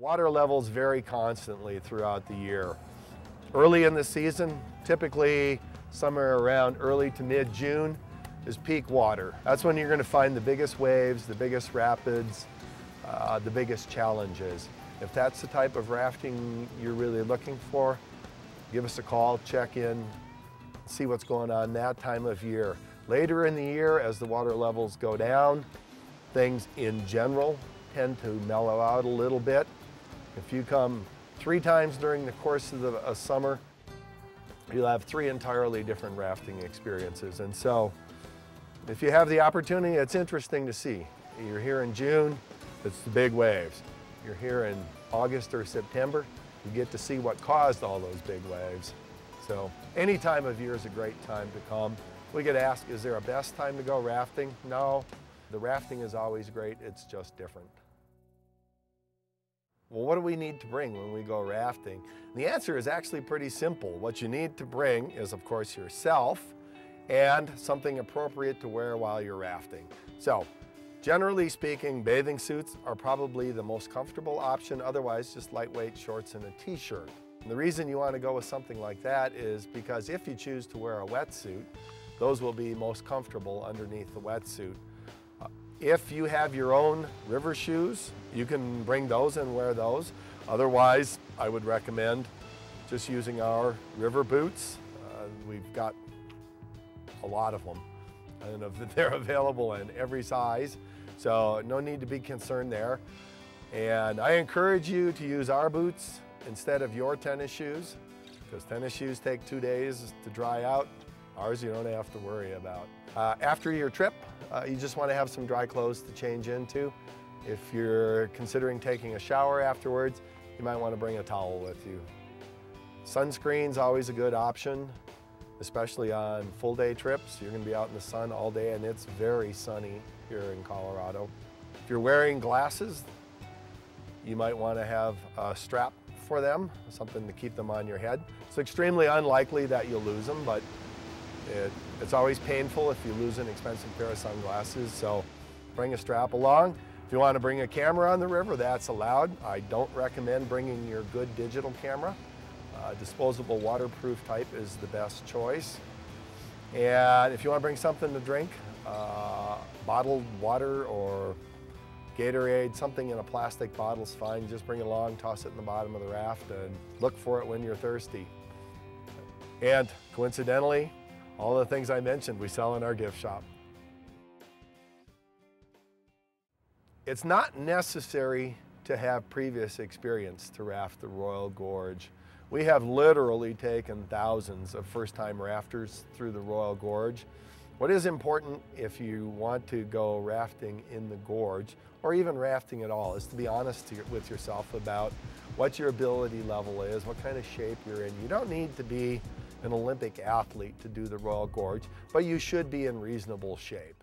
Water levels vary constantly throughout the year. Early in the season, typically somewhere around early to mid-June, is peak water. That's when you're going to find the biggest waves, the biggest rapids, the biggest challenges. If that's the type of rafting you're really looking for, give us a call, check in, see what's going on that time of year. Later in the year, as the water levels go down, things in general tend to mellow out a little bit. If you come 3 times during the course of a summer, you'll have 3 entirely different rafting experiences. And so, if you have the opportunity, it's interesting to see. You're here in June, it's the big waves. You're here in August or September, you get to see what caused all those big waves. So any time of year is a great time to come. We get asked, is there a best time to go rafting? No, the rafting is always great, it's just different. Well, what do we need to bring when we go rafting? The answer is actually pretty simple. What you need to bring is, of course, yourself and something appropriate to wear while you're rafting. So, generally speaking, bathing suits are probably the most comfortable option. Otherwise, just lightweight shorts and a t-shirt. And the reason you want to go with something like that is because if you choose to wear a wetsuit, those will be most comfortable underneath the wetsuit. If you have your own river shoes, you can bring those and wear those. Otherwise, I would recommend just using our river boots. We've got a lot of them, and they're available in every size, so no need to be concerned there. And I encourage you to use our boots instead of your tennis shoes, because tennis shoes take 2 days to dry out. Ours you don't have to worry about. After your trip, you just want to have some dry clothes to change into. If you're considering taking a shower afterwards, you might want to bring a towel with you. Sunscreen's always a good option, especially on full day trips. You're going to be out in the sun all day, and it's very sunny here in Colorado. If you're wearing glasses, you might want to have a strap for them, something to keep them on your head. It's extremely unlikely that you'll lose them, but it's always painful if you lose an expensive pair of sunglasses, so bring a strap along. If you want to bring a camera on the river, that's allowed. I don't recommend bringing your good digital camera. Disposable waterproof type is the best choice. And if you want to bring something to drink, bottled water or Gatorade, something in a plastic bottle is fine. Just bring it along, toss it in the bottom of the raft, and look for it when you're thirsty. And coincidentally, all the things I mentioned we sell in our gift shop. It's not necessary to have previous experience to raft the Royal Gorge. We have literally taken thousands of first-time rafters through the Royal Gorge. What is important if you want to go rafting in the gorge, or even rafting at all, is to be honest with yourself about what your ability level is, what kind of shape you're in. You don't need to be an Olympic athlete to do the Royal Gorge, but you should be in reasonable shape.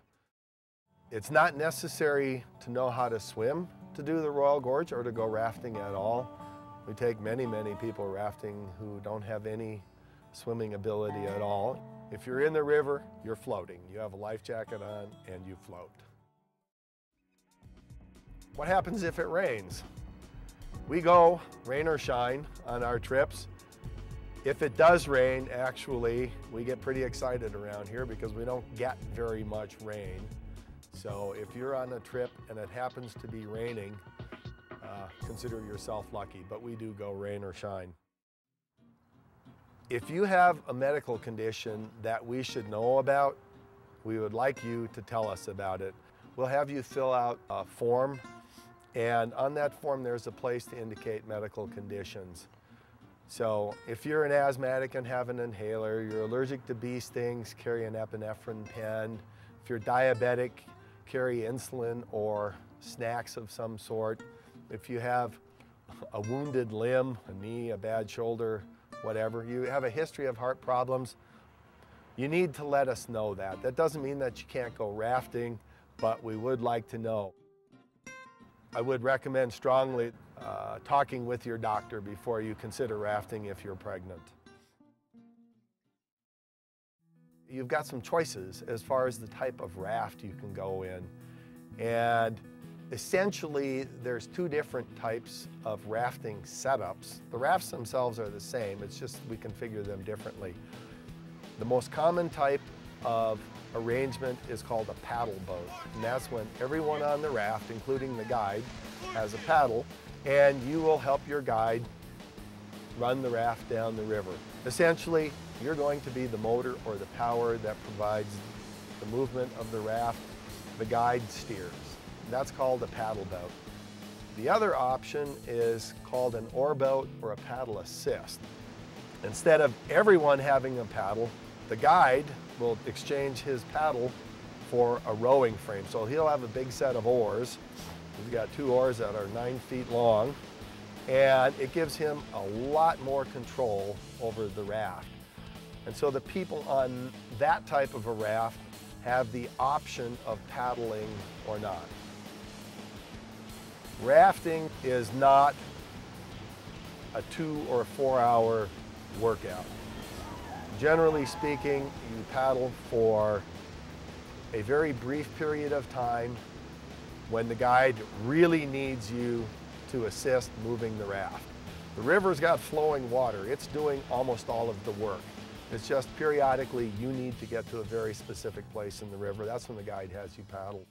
It's not necessary to know how to swim to do the Royal Gorge or to go rafting at all. We take many, many people rafting who don't have any swimming ability at all. If you're in the river, you're floating. You have a life jacket on and you float. What happens if it rains? We go rain or shine on our trips. If it does rain, actually, we get pretty excited around here because we don't get very much rain. So if you're on a trip and it happens to be raining, consider yourself lucky, but we do go rain or shine. If you have a medical condition that we should know about, we would like you to tell us about it. We'll have you fill out a form, and on that form there's a place to indicate medical conditions. So if you're an asthmatic and have an inhaler, you're allergic to bee stings, carry an epinephrine pen. If you're diabetic, carry insulin or snacks of some sort. If you have a wounded limb, a knee, a bad shoulder, whatever, you have a history of heart problems, you need to let us know that. That doesn't mean that you can't go rafting, but we would like to know. I would recommend strongly talking with your doctor before you consider rafting if you're pregnant. You've got some choices as far as the type of raft you can go in. And Essentially, there's two different types of rafting setups. The rafts themselves are the same, it's just we configure them differently. The most common type of arrangement is called a paddle boat, and that's when everyone on the raft, including the guide, has a paddle, and you will help your guide run the raft down the river. Essentially, you're going to be the motor or the power that provides the movement of the raft. The guide steers. That's called a paddle boat. The other option is called an oar boat or a paddle assist. Instead of everyone having a paddle, the guide will exchange his paddle for a rowing frame. So he'll have a big set of oars. He's got 2 oars that are 9 feet long, and it gives him a lot more control over the raft. And so the people on that type of a raft have the option of paddling or not. Rafting is not a 2 or 4 hour workout. Generally speaking, you paddle for a very brief period of time when the guide really needs you to assist moving the raft. The river's got flowing water. It's doing almost all of the work. It's just periodically you need to get to a very specific place in the river. That's when the guide has you paddle.